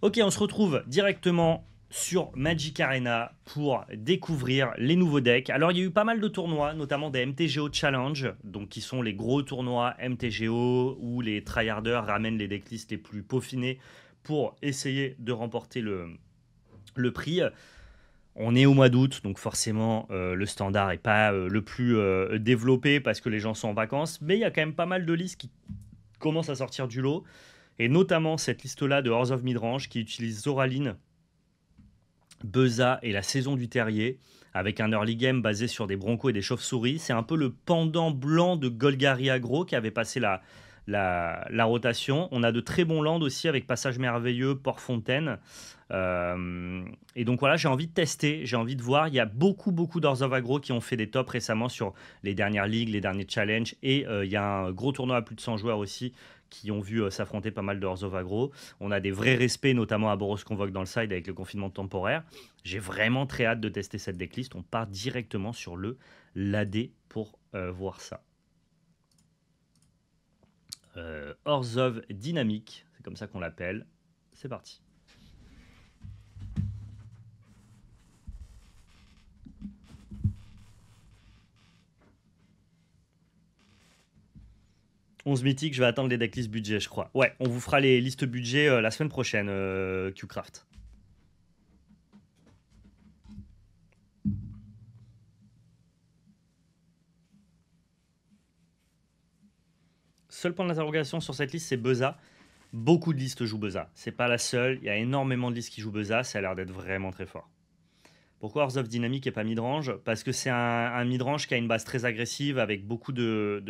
Ok, on se retrouve directement sur Magic Arena pour découvrir les nouveaux decks. Alors, il y a eu pas mal de tournois, notamment des MTGO Challenge, donc qui sont les gros tournois MTGO où les tryharders ramènent les decklists les plus peaufinés pour essayer de remporter le prix. On est au mois d'août, donc forcément le standard n'est pas le plus développé parce que les gens sont en vacances, mais il y a quand même pas mal de listes qui commencent à sortir du lot, et notamment cette liste-là de Horse of Midrange qui utilise Zoraline, Beza et la saison du terrier, avec un early game basé sur des broncos et des chauves-souris. C'est un peu le pendant blanc de Golgari Agro qui avait passé la rotation. On a de très bons lands aussi avec Passage Merveilleux, Port-Fontaine. Et donc voilà, j'ai envie de tester, j'ai envie de voir. Il y a beaucoup d'Hearts of Agro qui ont fait des tops récemment sur les dernières ligues, les derniers challenges. Et il y a un gros tournoi à plus de 100 joueurs aussi qui ont vu s'affronter pas mal de Hearts of Agro. On a des vrais respects, notamment à Boros Convoque dans le side avec le confinement temporaire. J'ai vraiment très hâte de tester cette decklist. On part directement sur le l'AD pour voir ça. Orzhov Dynamique, c'est comme ça qu'on l'appelle. C'est parti. 11 mythiques, je vais attendre les decklists budget, je crois. Ouais, on vous fera les listes budget la semaine prochaine, Qcraft. Seul point d'interrogation sur cette liste, c'est Beza. Beaucoup de listes jouent Beza. C'est pas la seule. Il y a énormément de listes qui jouent Beza. Ça a l'air d'être vraiment très fort. Pourquoi Hearts of Dynamic et pas midrange? Parce que c'est un midrange qui a une base très agressive avec beaucoup de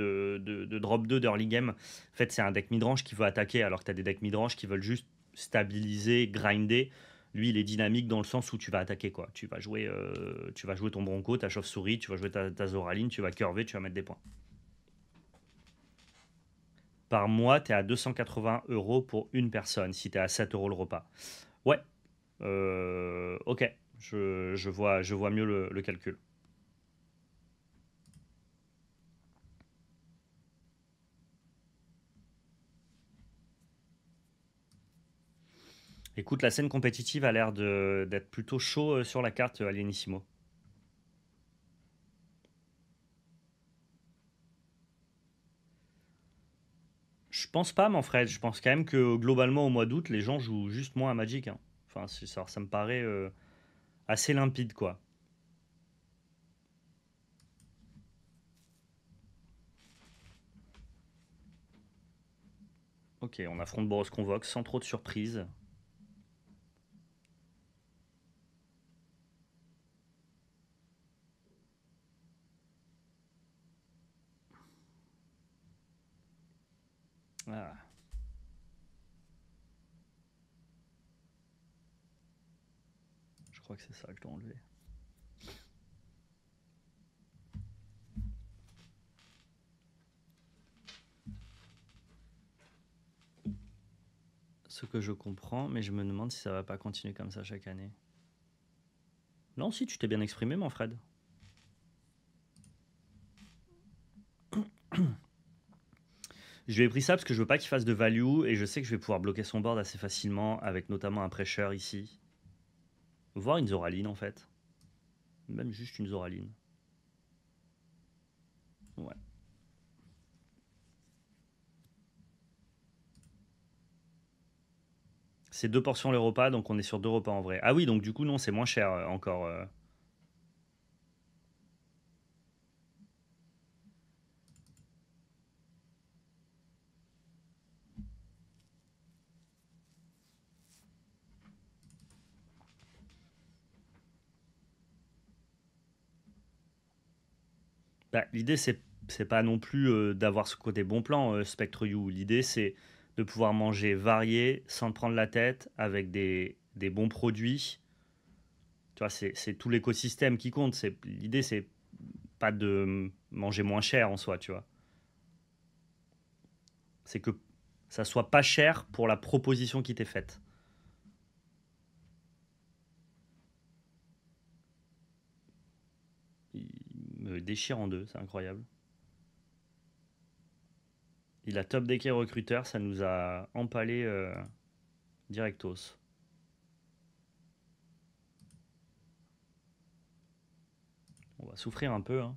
drop 2 d'early game. En fait, c'est un deck midrange qui veut attaquer alors que tu as des decks midrange qui veulent juste stabiliser, grinder. Lui, il est dynamique dans le sens où tu vas attaquer, quoi. Tu vas jouer ton Bronco, ta chauve-souris, tu vas jouer ta Zoraline, tu vas curver, tu vas mettre des points. Par mois, tu es à 280 euros pour une personne si tu es à 7 euros le repas. Ouais, ok, je vois mieux le calcul. Écoute, la scène compétitive a l'air d'être plutôt chaud sur la carte Alienissimo. Je pense pas, Manfred. Je pense quand même que globalement, au mois d'août, les gens jouent juste moins à Magic, hein. Enfin, ça me paraît assez limpide, quoi. Ok, on affronte Boros Convoque sans trop de surprises. Ah, je crois que c'est ça que je dois enlever. Ce que je comprends, mais je me demande si ça va pas continuer comme ça chaque année. Non, si, tu t'es bien exprimé, Manfred. Je lui ai pris ça parce que je veux pas qu'il fasse de value et je sais que je vais pouvoir bloquer son board assez facilement avec notamment un pressure ici. Voire une Zoraline en fait. Même juste une Zoraline. Ouais. C'est 2 portions les repas, donc on est sur 2 repas en vrai. Ah oui, donc du coup, non, c'est moins cher encore. Bah, l'idée, c'est pas non plus d'avoir ce côté bon plan, Spectre You. L'idée, c'est de pouvoir manger varié sans te prendre la tête avec des bons produits. Tu vois, c'est tout l'écosystème qui compte. L'idée, c'est pas de manger moins cher en soi, tu vois. C'est que ça soit pas cher pour la proposition qui t'est faite. Il me déchire en deux, c'est incroyable. Il a top decké recruteur, ça nous a empalé directos. va souffrir un peu, hein.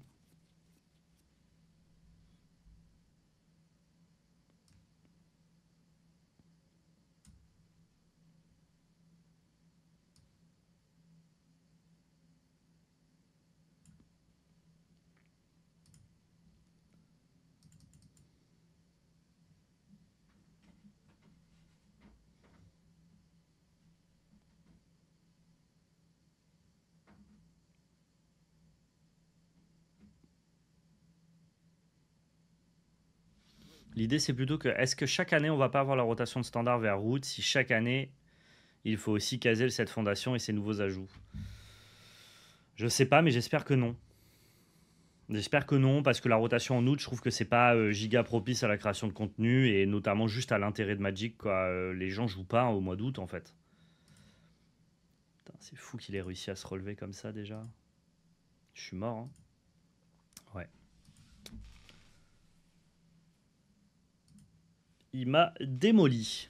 L'idée, c'est plutôt que, est-ce que chaque année, on va pas avoir la rotation de standard vers root si chaque année, il faut aussi caser cette fondation et ses nouveaux ajouts? Je sais pas, mais j'espère que non. J'espère que non, parce que la rotation en août, je trouve que c'est pas giga propice à la création de contenu et notamment juste à l'intérêt de Magic, quoi. Les gens jouent pas au mois d'août, en fait. Putain, c'est fou qu'il ait réussi à se relever comme ça déjà. Je suis mort, hein. Ouais. Il m'a démoli.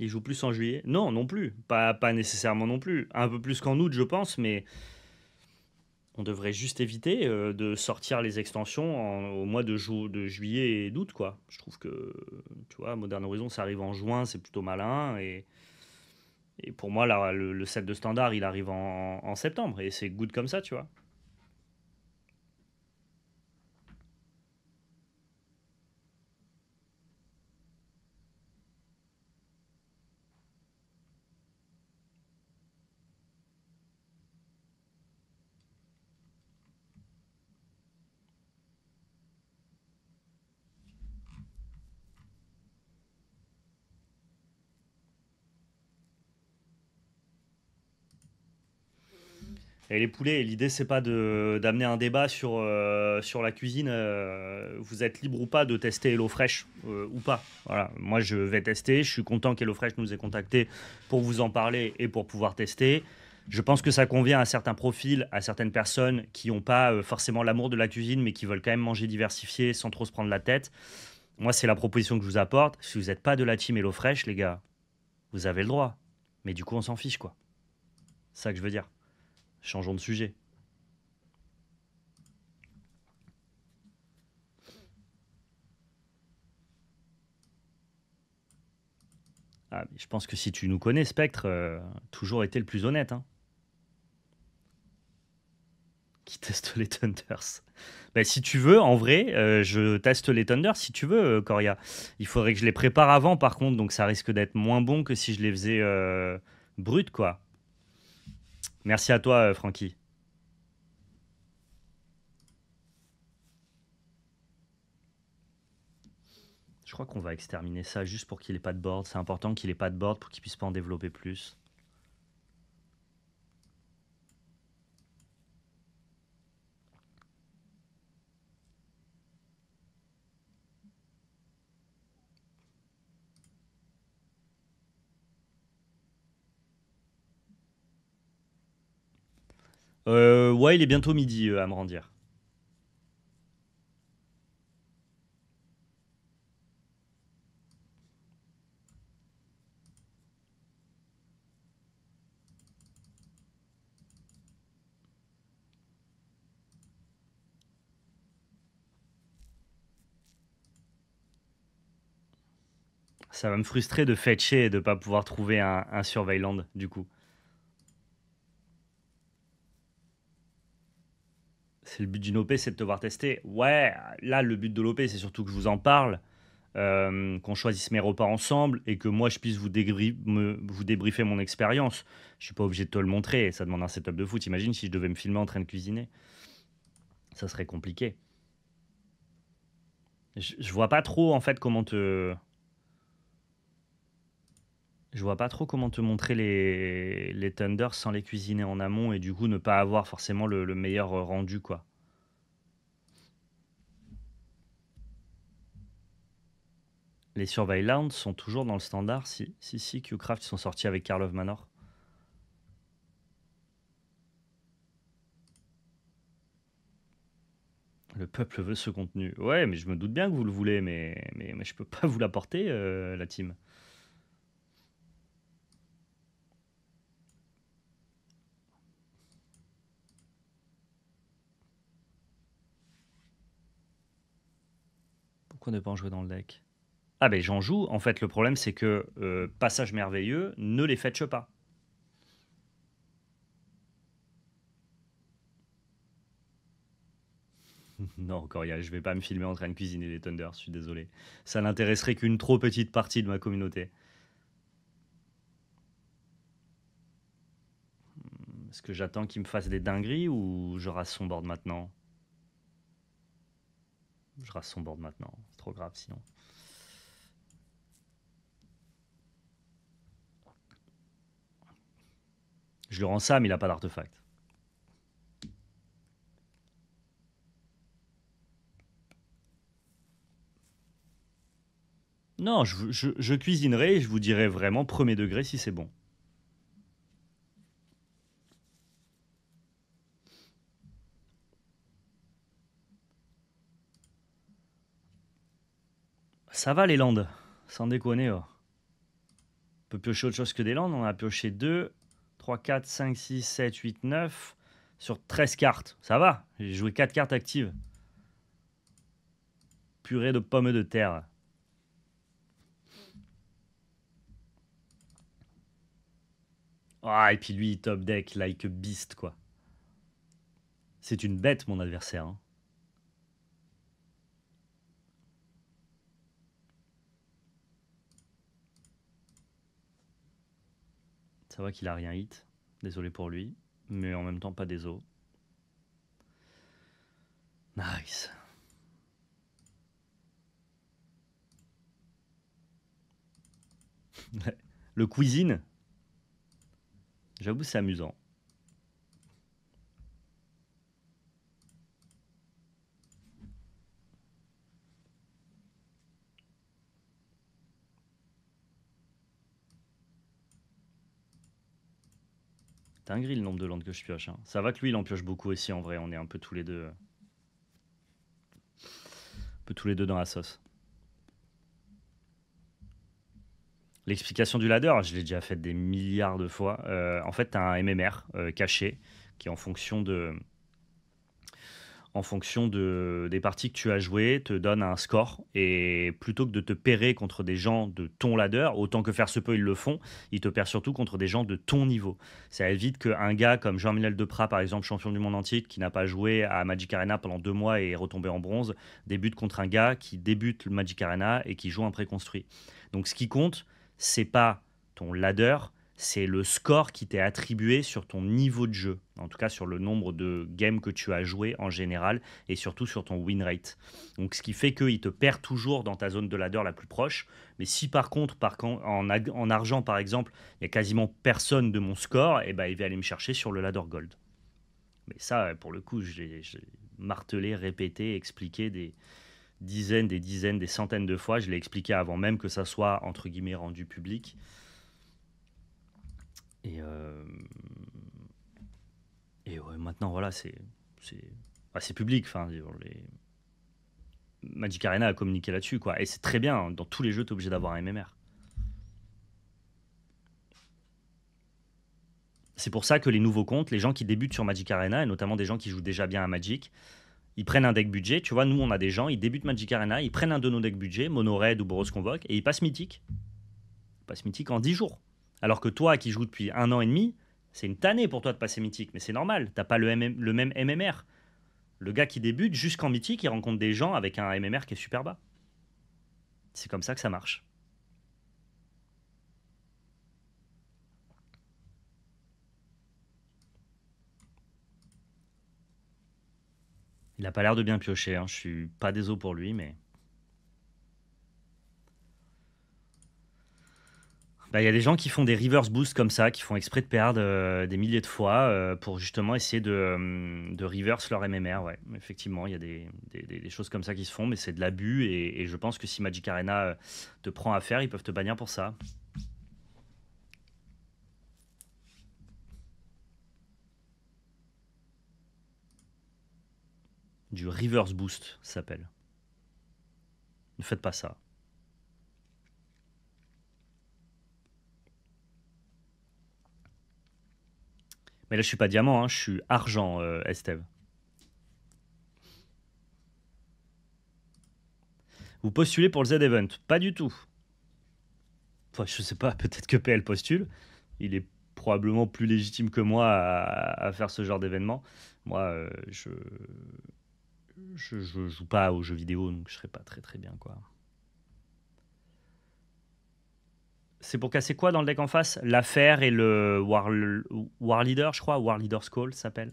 Il joue plus en juillet? Non, non plus. Pas nécessairement non plus. Un peu plus qu'en août, je pense, mais on devrait juste éviter de sortir les extensions au mois de juillet et d'août, quoi. Je trouve que, tu vois, Modern Horizon, ça arrive en juin, c'est plutôt malin. Et pour moi, là, le set de standard, il arrive en septembre. Et c'est good comme ça, tu vois. Et les poulets, l'idée, c'est pas d'amener un débat sur la cuisine. Vous êtes libre ou pas de tester HelloFresh ou pas. Voilà. Moi, je vais tester. Je suis content qu'HelloFresh nous ait contacté pour vous en parler et pour pouvoir tester. Je pense que ça convient à certains profils, à certaines personnes qui n'ont pas forcément l'amour de la cuisine, mais qui veulent quand même manger diversifié sans trop se prendre la tête. Moi, c'est la proposition que je vous apporte. Si vous n'êtes pas de la team HelloFresh, les gars, vous avez le droit. Mais du coup, on s'en fiche, quoi. C'est ça que je veux dire. Changeons de sujet. Ah, mais je pense que si tu nous connais, Spectre, toujours été le plus honnête, hein, qui teste les Thunders. Ben, si tu veux, en vrai, je teste les Thunders si tu veux, Coria. Il faudrait que je les prépare avant, par contre, donc ça risque d'être moins bon que si je les faisais brut, quoi. Merci à toi, Francky. Je crois qu'on va exterminer ça juste pour qu'il ait pas de board. C'est important qu'il ait pas de board pour qu'il puisse pas en développer plus. Ouais, il est bientôt midi à me rendir. Ça va me frustrer de fetcher et de pas pouvoir trouver un Surveilland, du coup. C'est le but d'une OP, c'est de te voir tester. Ouais, là, le but de l'OP, c'est surtout que je vous en parle, qu'on choisisse mes repas ensemble et que moi, je puisse vous débriefer mon expérience. Je suis pas obligé de te le montrer, ça demande un setup de foot. Imagine si je devais me filmer en train de cuisiner. Ça serait compliqué. Je vois pas trop, en fait, comment te... Je vois pas trop comment te montrer les Thunders sans les cuisiner en amont et du coup ne pas avoir forcément le meilleur rendu, quoi. Les Surveillance sont toujours dans le standard. Si, Qcraft, ils sont sortis avec Karl of Manor. Le peuple veut ce contenu. Ouais, mais je me doute bien que vous le voulez, mais je peux pas vous l'apporter, la team. Pourquoi ne pas en jouer dans le deck? Ah ben j'en joue. En fait, le problème, c'est que Passage Merveilleux, ne les fetch pas. Non, Coria, je vais pas me filmer en train de cuisiner les Thunders, je suis désolé. Ça n'intéresserait qu'une trop petite partie de ma communauté. Est-ce que j'attends qu'il me fasse des dingueries ou je rase son board maintenant? Je rase son board maintenant, c'est trop grave sinon. Je le rends ça, mais il a pas d'artefact. Non, je cuisinerai et je vous dirai vraiment premier degré si c'est bon. Ça va les landes, sans déconner. Oh. On peut piocher autre chose que des landes. On a pioché 2, 3, 4, 5, 6, 7, 8, 9 sur 13 cartes. Ça va, j'ai joué 4 cartes actives. Purée de pommes de terre. Ah, et puis lui, top deck, like a beast, quoi. C'est une bête, mon adversaire. Hein. Ça va qu'il a rien hit. Désolé pour lui. Mais en même temps, pas des os. Nice. Le cuisine. J'avoue, c'est amusant. Dinguerie le nombre de landes que je pioche. Hein. Ça va que lui, il en pioche beaucoup aussi en vrai. On est un peu tous les deux. Un peu tous les deux dans la sauce. L'explication du ladder, je l'ai déjà faite des milliards de fois. En fait, tu as un MMR caché qui, en fonction des parties que tu as jouées, te donne un score. Et plutôt que de te pairer contre des gens de ton ladder, autant que faire se peut, ils le font, ils te perdent surtout contre des gens de ton niveau. Ça évite qu'un gars comme Jean-Minel Deprat, par exemple, champion du monde entier, qui n'a pas joué à Magic Arena pendant 2 mois et est retombé en bronze, débute contre un gars qui débute le Magic Arena et qui joue un préconstruit. Donc ce qui compte, c'est pas ton ladder, c'est le score qui t'est attribué sur ton niveau de jeu, en tout cas sur le nombre de games que tu as joué en général et surtout sur ton win rate. Donc ce qui fait qu'il te perd toujours dans ta zone de ladder la plus proche, mais si par contre, en argent par exemple, il y a quasiment personne de mon score, et ben il va aller me chercher sur le ladder gold. Mais ça, pour le coup, j'ai martelé, répété, expliqué des dizaines, des centaines de fois. Je l'ai expliqué avant même que ça soit entre guillemets rendu public. Et, ouais, maintenant, voilà, c'est public. Enfin, Magic Arena a communiqué là-dessus, quoi. Et c'est très bien. Hein, dans tous les jeux, tu es obligé d'avoir un MMR. C'est pour ça que les nouveaux comptes, les gens qui débutent sur Magic Arena, et notamment des gens qui jouent déjà bien à Magic, ils prennent un deck budget. Tu vois, nous, on a des gens, ils débutent Magic Arena, ils prennent un de nos decks budget, Mono Red ou Boros Convoque, et ils passent Mythique. Ils passent Mythique en 10 jours. Alors que toi, qui joues depuis 1 an et demi, c'est une tannée pour toi de passer Mythique. Mais c'est normal, t'as pas le même MMR. Le gars qui débute jusqu'en mythique, il rencontre des gens avec un MMR qui est super bas. C'est comme ça que ça marche. Il a pas l'air de bien piocher, hein. Je suis pas désolé pour lui, mais... Bah, il y a des gens qui font des reverse boosts comme ça, qui font exprès de perdre des milliers de fois pour justement essayer de reverse leur MMR. Ouais, effectivement, il y a des choses comme ça qui se font, mais c'est de l'abus et je pense que si Magic Arena te prend à faire, ils peuvent te bannir pour ça. Du reverse boost, ça s'appelle. Ne faites pas ça. Mais là, je suis pas diamant, hein, je suis argent, Esteve. Vous postulez pour le Z-Event? Pas du tout. Enfin, je sais pas, peut-être que PL postule. Il est probablement plus légitime que moi à faire ce genre d'événement. Moi, je joue pas aux jeux vidéo, donc je serais pas très très bien, quoi. C'est pour casser quoi dans le deck en face? L'affaire et le War Leader, je crois. War Leader's Call, ça s'appelle.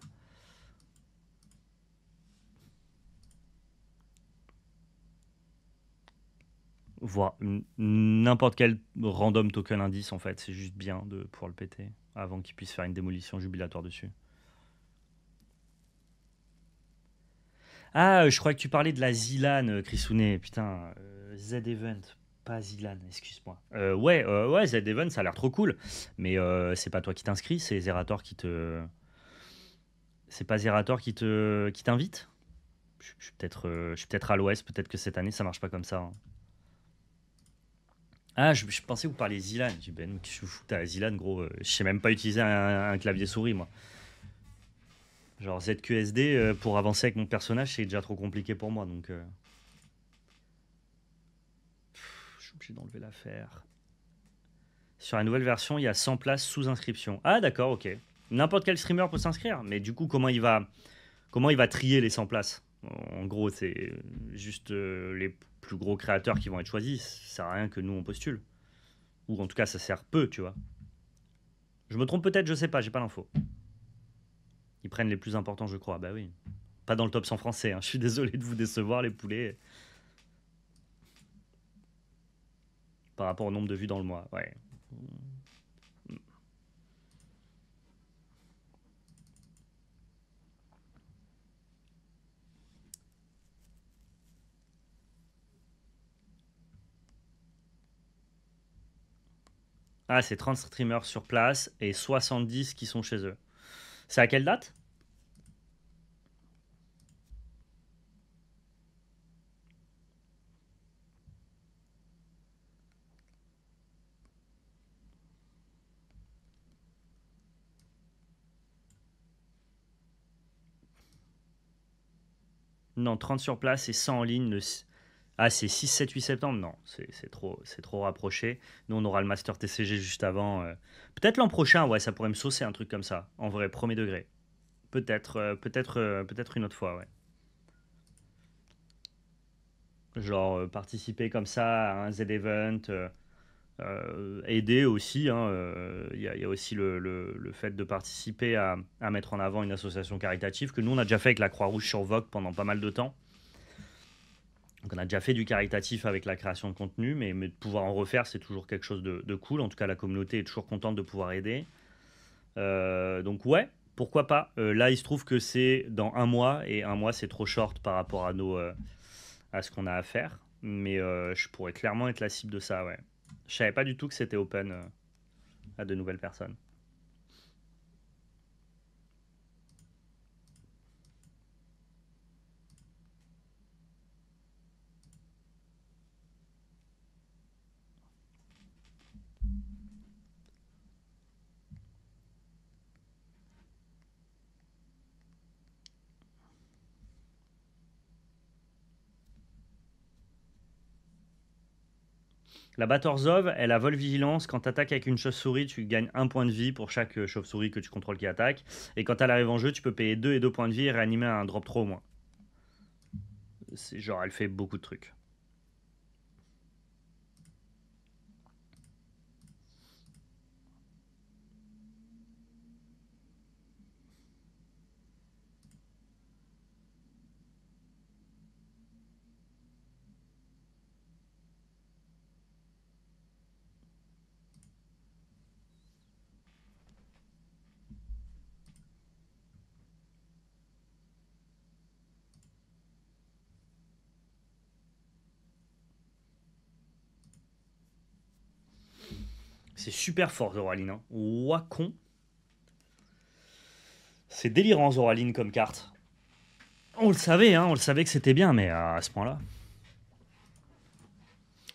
Voir n'importe quel random token indice, en fait. C'est juste bien de pouvoir le péter avant qu'il puisse faire une démolition jubilatoire dessus. Ah, je croyais que tu parlais de la Zilan, Chrisounet. Putain, Z-Event, pas Zilan, excuse-moi. Ouais, Z-Event, ça a l'air trop cool. Mais c'est pas toi qui t'inscris, c'est Zerator qui te. C'est pas Zerator qui t'invite? Je suis peut-être à l'ouest, peut-être que cette année ça marche pas comme ça, hein. Ah, je pensais que vous parliez Zilan. J'ai dit, ben, je suis fou, t'as Zilan, gros. Je sais même pas utiliser un clavier souris, moi. Genre ZQSD, pour avancer avec mon personnage, c'est déjà trop compliqué pour moi, donc. Je suis obligé d'enlever l'affaire. Sur la nouvelle version, il y a 100 places sous inscription. Ah, d'accord, ok. N'importe quel streamer peut s'inscrire, mais du coup, comment il va trier les 100 places? En gros, c'est juste les plus gros créateurs qui vont être choisis. Ça sert à rien que nous on postule. Ou en tout cas, ça sert peu, tu vois. Je me trompe peut-être, je sais pas, j'ai pas l'info. Ils prennent les plus importants, je crois. Bah oui. Pas dans le top 100 français, hein. Je suis désolé de vous décevoir, les poulets. Par rapport au nombre de vues dans le mois, ouais. Ah, c'est 30 streamers sur place et 70 qui sont chez eux. C'est à quelle date? Non, 30 sur place et 100 en ligne. Ah, c'est 6, 7, 8 septembre? Non, c'est trop rapproché. Nous, on aura le Master TCG juste avant. Peut-être l'an prochain, ouais, ça pourrait me saucer un truc comme ça. En vrai, premier degré. Peut-être une autre fois, ouais. Genre participer comme ça à un Z-Event, aider aussi, hein. Il y a aussi le fait de participer à mettre en avant une association caritative que nous, on a déjà fait avec la Croix-Rouge sur Vogue pendant pas mal de temps. Donc on a déjà fait du caritatif avec la création de contenu, mais de pouvoir en refaire, c'est toujours quelque chose de cool. En tout cas, la communauté est toujours contente de pouvoir aider. Donc ouais, pourquoi pas. Là, il se trouve que c'est dans un mois, et un mois, c'est trop short par rapport à ce qu'on a à faire. Mais je pourrais clairement être la cible de ça, ouais. Je savais pas du tout que c'était open à de nouvelles personnes. La Batorzov, elle a vol vigilance. Quand tu attaques avec une chauve-souris, tu gagnes un point de vie pour chaque chauve-souris que tu contrôles qui attaque. Et quand elle arrive en jeu, tu peux payer 2 et 2 points de vie et réanimer un drop 3 au moins. C'est genre, elle fait beaucoup de trucs. C'est super fort, Zoraline. Hein. Ouah, con. C'est délirant, Zoraline, comme carte. On le savait, hein, on le savait que c'était bien, mais à ce point-là.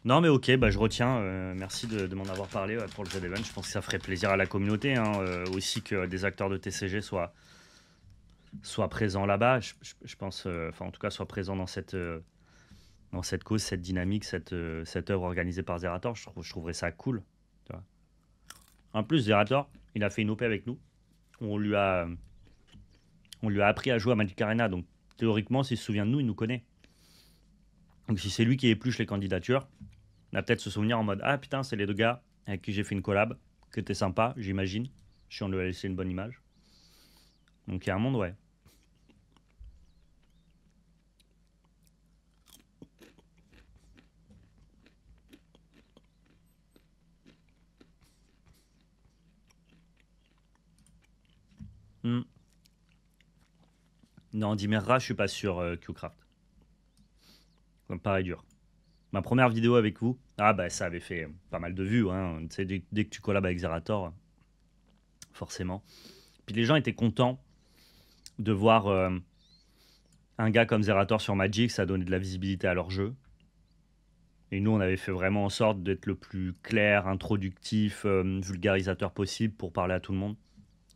Non, mais ok, bah, je retiens. Merci de m'en avoir parlé pour le Z-Event. Je pense que ça ferait plaisir à la communauté hein, aussi que des acteurs de TCG soient présents là-bas. Je pense, enfin, en tout cas, soient présents dans cette cause, cette dynamique, cette œuvre organisée par Zerator. Je trouverais ça cool. Tu vois. En plus, Zerator, il a fait une OP avec nous. On lui a appris à jouer à Magic Arena. Donc, théoriquement, s'il se souvient de nous, il nous connaît. Donc, si c'est lui qui épluche les candidatures, on a peut-être se souvenir en mode ah putain, c'est les deux gars avec qui j'ai fait une collab, que t'es sympa, j'imagine. Si on lui a laissé une bonne image. Donc, il y a un monde, ouais. Hmm. Non, Dimerra, je suis pas sur Qcraft. Ça me paraît dur. Ma première vidéo avec vous, ah bah ça avait fait pas mal de vues. Hein. Tu sais, dès que tu collabes avec Zerator, forcément. Puis les gens étaient contents de voir un gars comme Zerator sur Magic, ça donnait de la visibilité à leur jeu. Et nous, on avait fait vraiment en sorte d'être le plus clair, introductif, vulgarisateur possible pour parler à tout le monde.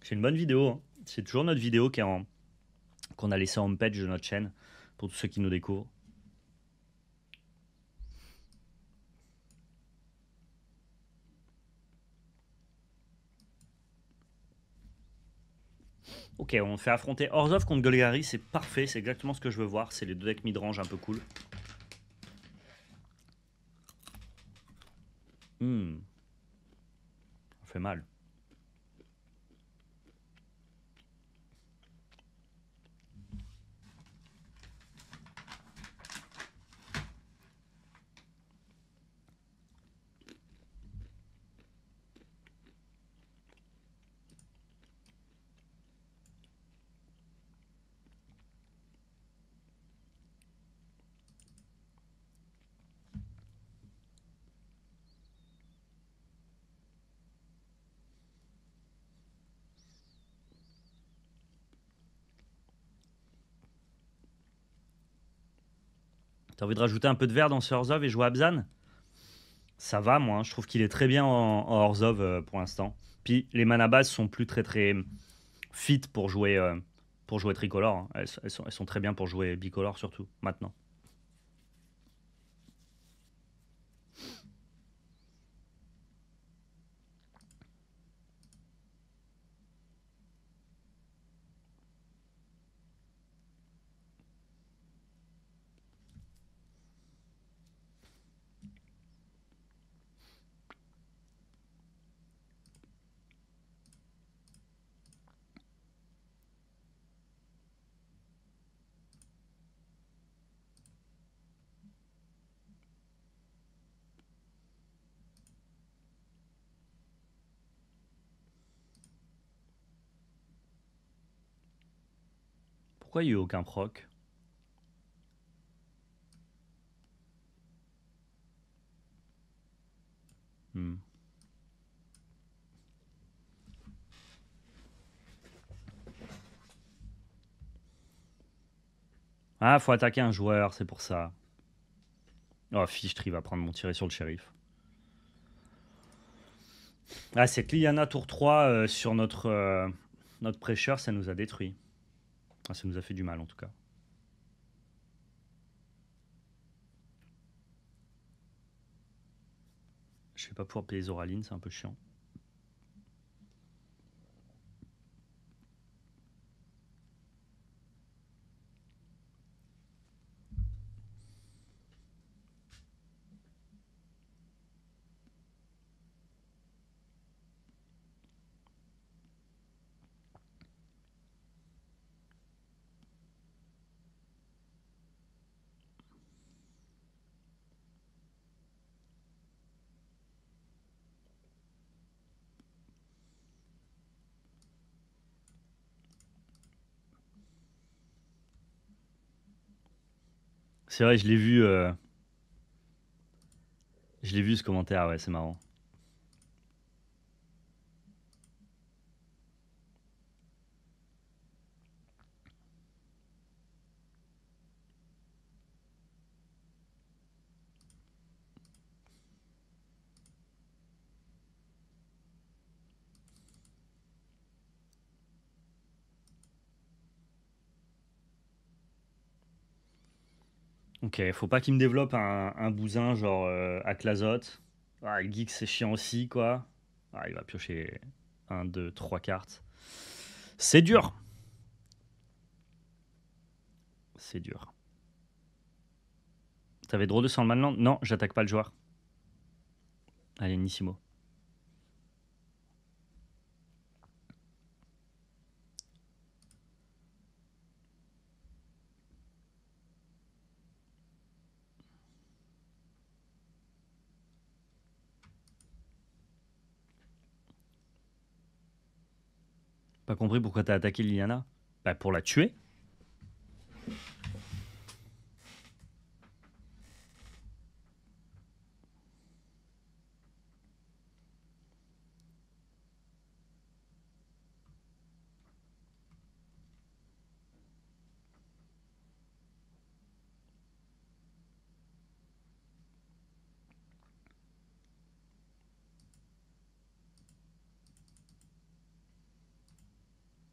C'est une bonne vidéo. Hein. C'est toujours notre vidéo qu'on a laissée en homepage de notre chaîne pour tous ceux qui nous découvrent. Ok, on fait affronter Orzhov contre Golgari, c'est parfait, c'est exactement ce que je veux voir. C'est les deux decks midrange un peu cool. Ça fait mal. T'as envie de rajouter un peu de vert dans ce Orzhov et jouer Abzan? Ça va, moi. Je trouve qu'il est très bien en Orzhov pour l'instant. Puis les mana bases sont plus très très fit pour jouer tricolore. Hein. Elles sont très bien pour jouer bicolore surtout, maintenant. Pourquoi il n'y a eu aucun proc? Ah, faut attaquer un joueur, c'est pour ça. Oh, Fichtry va prendre mon tiré sur le shérif. Ah, cette Liliana tour 3 sur notre prêcheur, ça nous a détruit. Ah, ça nous a fait du mal en tout cas. Je vais pas pouvoir payer Zoraline, c'est un peu chiant. C'est vrai, je l'ai vu. Je l'ai vu ce commentaire, ouais, c'est marrant. Ok, faut pas qu'il me développe un bousin genre Aclazote. Ah, Geek c'est chiant aussi quoi. Ah, il va piocher 1, 2, 3 cartes. C'est dur. C'est dur. T'avais draw 2 sans le Manland? Non, j'attaque pas le joueur. Allez, Nissimo. Pas compris pourquoi t'as attaqué Liliana? Bah pour la tuer.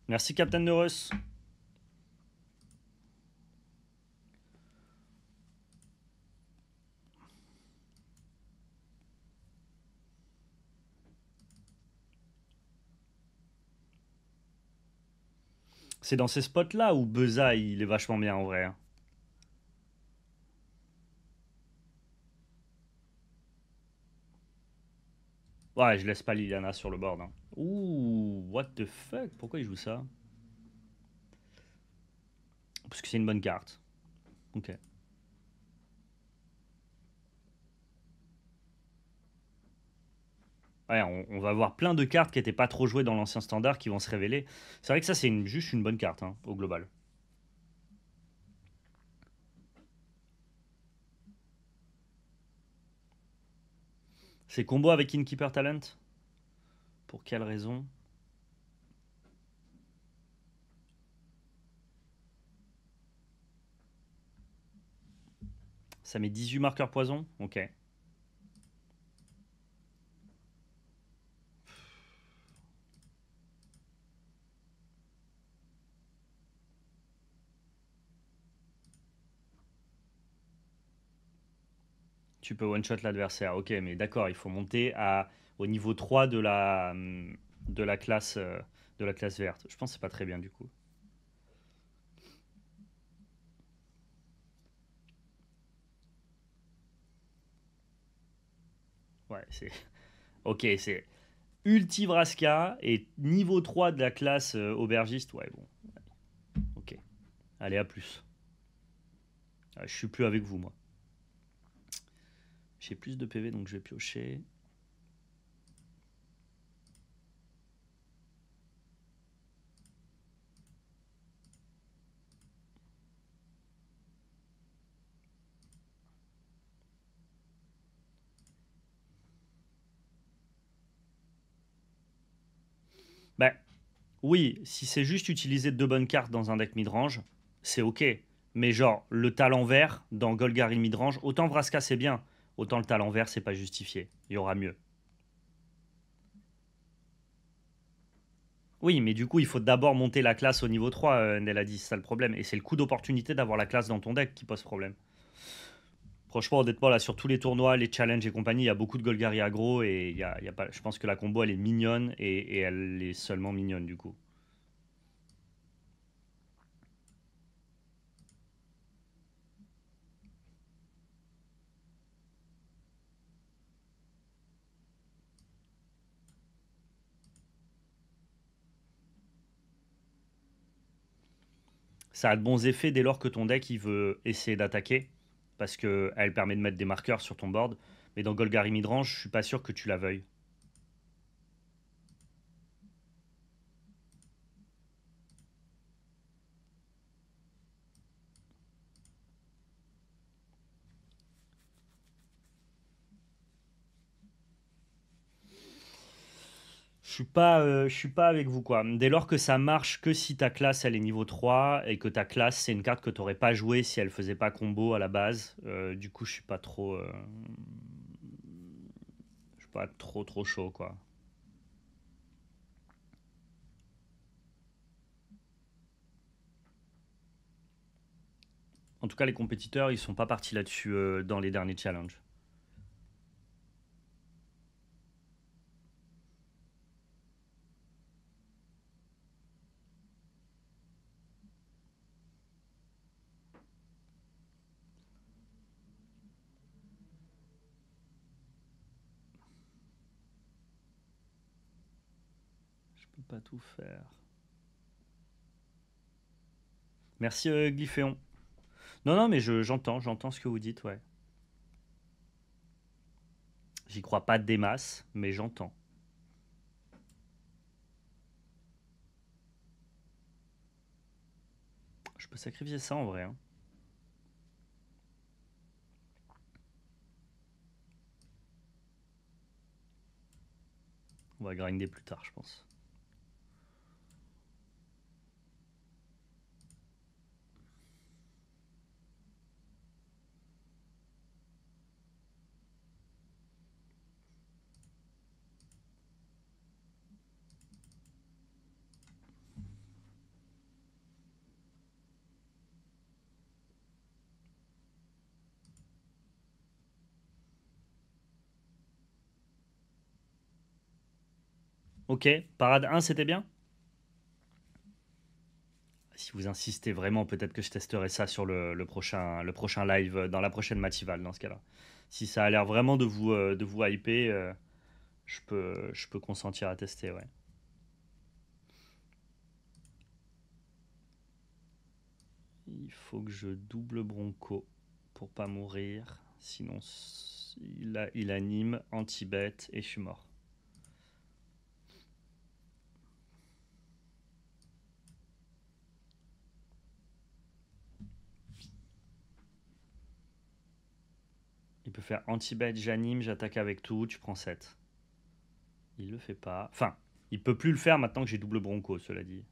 Merci Captain Neurus. C'est dans ces spots-là où Beza, il est vachement bien en vrai. Hein. Ouais, je laisse pas Liliana sur le board. Hein. Ouh, what the fuck? Pourquoi il joue ça? Parce que c'est une bonne carte. Ok. Ouais, on va avoir plein de cartes qui n'étaient pas trop jouées dans l'ancien standard qui vont se révéler. C'est vrai que ça, c'est juste une bonne carte, hein, au global. C'est combo avec Innkeeper Talent? Pour quelle raison? Ça met 18 marqueurs poison? Ok. Tu peux one-shot l'adversaire. Ok, mais d'accord, il faut monter au niveau 3 de la classe, de la classe verte. Je pense que c'est pas très bien du coup. Ouais, c'est. Ok, c'est Ulti Vraska et niveau 3 de la classe aubergiste. Ouais, bon. Ok. Allez, à plus. Ah, je suis plus avec vous, moi. J'ai plus de PV, donc je vais piocher. Bah, oui, si c'est juste utiliser deux bonnes cartes dans un deck midrange, c'est ok. Mais genre, le talent vert dans Golgari midrange, autant Vraska c'est bien, autant le talent vert c'est pas justifié. Il y aura mieux. Oui, mais du coup, il faut d'abord monter la classe au niveau 3, Neladi, c'est ça le problème. Et c'est le coup d'opportunité d'avoir la classe dans ton deck qui pose problème. Franchement, honnêtement, là, sur tous les tournois, les challenges et compagnie, il y a beaucoup de Golgari aggro et il y a pas, je pense que la combo, elle est mignonne et elle est seulement mignonne du coup. Ça a de bons effets dès lors que ton deck il veut essayer d'attaquer, parce qu'elle permet de mettre des marqueurs sur ton board. Mais dans Golgari Midrange, je suis pas sûr que tu la veuilles. Je suis pas avec vous quoi. Dès lors que ça marche que si ta classe elle est niveau 3 et que ta classe c'est une carte que tu n'aurais pas jouée si elle faisait pas combo à la base, du coup je suis pas trop, je suis pas trop chaud quoi. En tout cas, les compétiteurs, ils sont pas partis là-dessus dans les derniers challenges. Je peux pas tout faire. Merci Glyphéon. Non, non, mais j'entends ce que vous dites, ouais. J'y crois pas des masses, mais j'entends. Je peux sacrifier ça en vrai. Hein. On va grinder plus tard, je pense. Ok, parade 1, c'était bien. Si vous insistez vraiment, peut-être que je testerai ça sur le prochain live, dans la prochaine Mativale, dans ce cas-là. Si ça a l'air vraiment de vous hyper, je peux consentir à tester, ouais. Il faut que je double Bronco pour pas mourir. Sinon, il anime anti-bet et je suis mort. Il peut faire anti-bet, j'anime, j'attaque avec tout, tu prends 7. Il le fait pas. Enfin, il peut plus le faire maintenant que j'ai double Bronco, cela dit.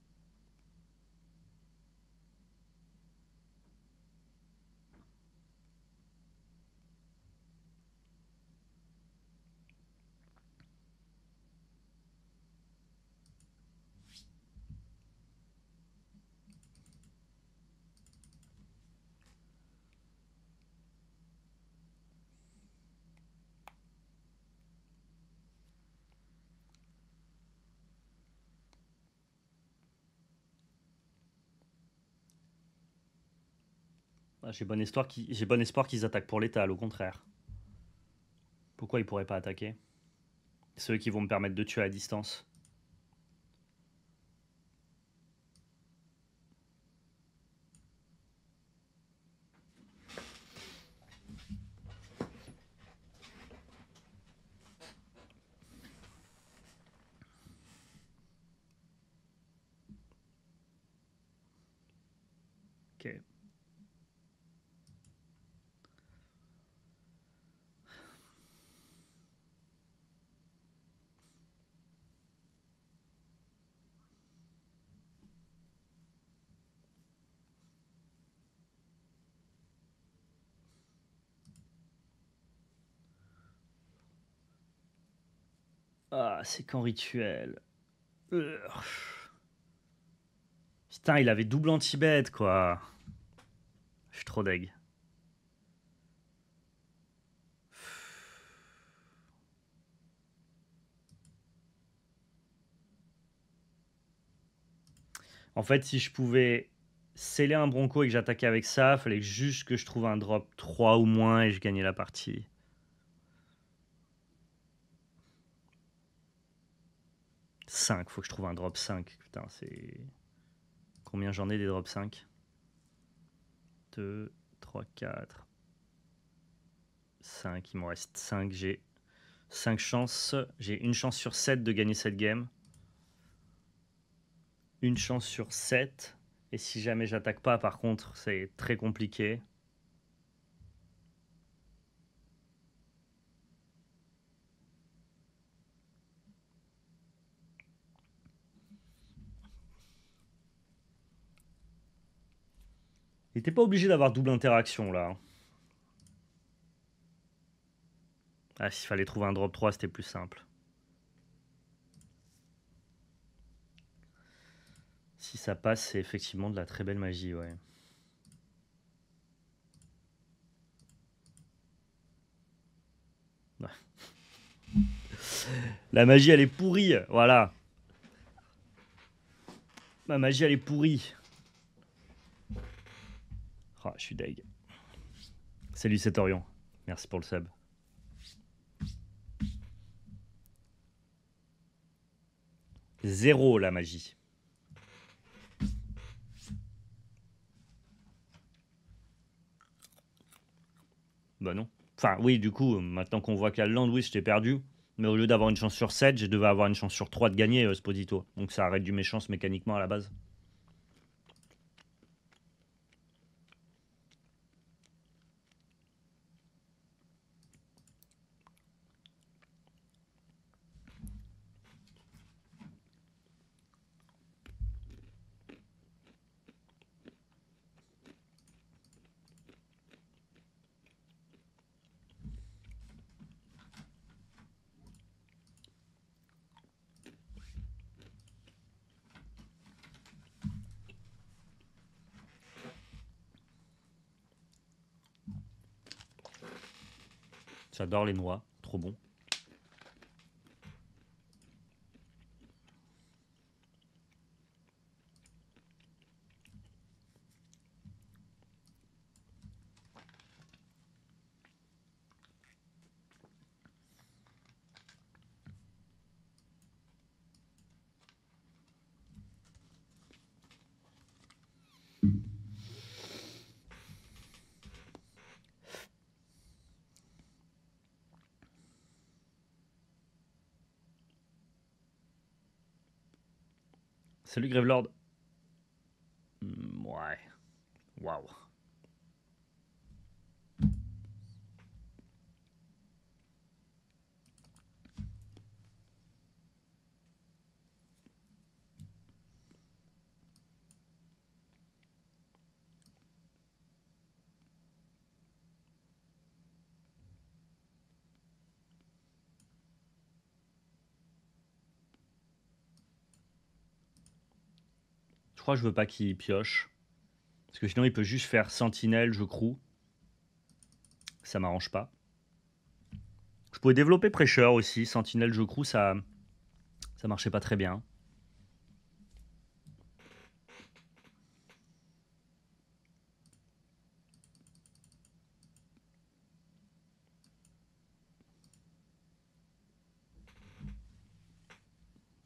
Ah, j'ai bon espoir qu'ils attaquent pour l'étal, au contraire. Pourquoi ils pourraient pas attaquer? Ceux qui vont me permettre de tuer à distance. Ok. Ah, c'est qu'en rituel. Urgh. Putain, il avait double anti-bet, quoi. Je suis trop deg. En fait, si je pouvais sceller un Bronco et que j'attaquais avec ça, fallait juste que je trouve un drop 3 ou moins et je gagnais la partie. 5, faut que je trouve un drop 5. Putain, c'est... Combien j'en ai des drops 5? 2, 3, 4, 5. Il m'en reste 5. J'ai 5 chances. J'ai une chance sur 7 de gagner cette game. Une chance sur 7. Et si jamais j'attaque pas, par contre, c'est très compliqué. Il n'était pas obligé d'avoir double interaction là. Ah, s'il fallait trouver un drop 3, c'était plus simple. Si ça passe, c'est effectivement de la très belle magie, ouais. La magie, elle est pourrie. Voilà. Ma magie, elle est pourrie. Oh, je suis deg. Salut, c'est Orion. Merci pour le sub. Zéro, la magie. Bah non. Enfin, oui, du coup, maintenant qu'on voit qu'il y a le land, oui, j'étais perdu. Mais au lieu d'avoir une chance sur 7, je devais avoir une chance sur 3 de gagner, Sposito. Donc ça arrête du méchance mécaniquement à la base. J'adore les noix, trop bon. Salut Gravelord. Ouais. Waouh. Je crois que je veux pas qu'il pioche. Parce que sinon, il peut juste faire sentinelle, je crois. Ça m'arrange pas. Je pouvais développer prêcheur aussi. Sentinelle, je crois, ça marchait pas très bien.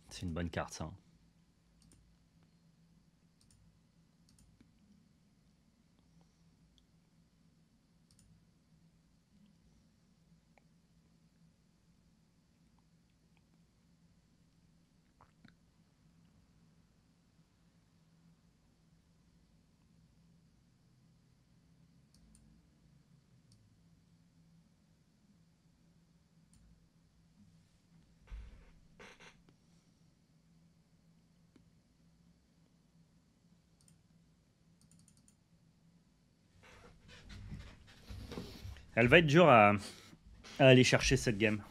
C'est une bonne carte, ça. Elle va être dure à aller chercher cette game.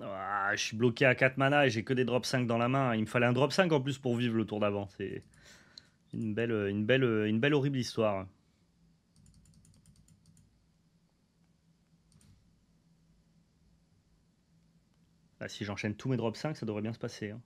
Ah, je suis bloqué à 4 mana et j'ai que des drop 5 dans la main. Il me fallait un drop 5 en plus pour vivre le tour d'avant. C'est une belle horrible histoire. Ah, si j'enchaîne tous mes drop 5, ça devrait bien se passer. Hein.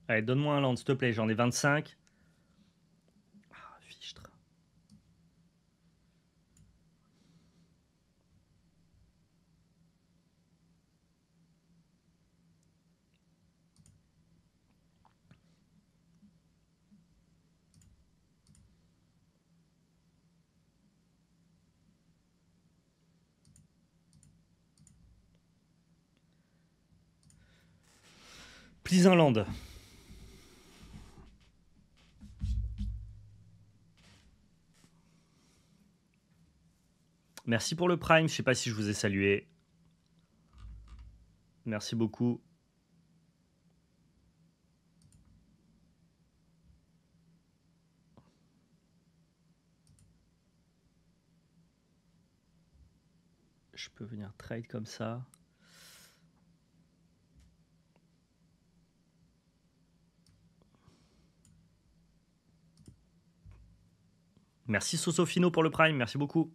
Allez, donne-moi un land, s'il te plaît, j'en ai 25. Ah, fichtre. Please un land. Merci pour le prime, je sais pas si je vous ai salué. Merci beaucoup. Je peux venir trade comme ça. Merci Sosofino pour le prime, merci beaucoup.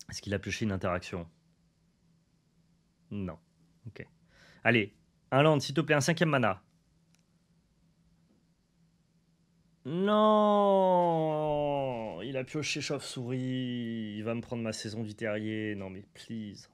Est-ce qu'il a pioché une interaction? Non. Ok. Allez, un land, s'il te plaît, un 5e mana. Non, il a pioché chauve-souris. Il va me prendre ma saison du terrier. Non mais please.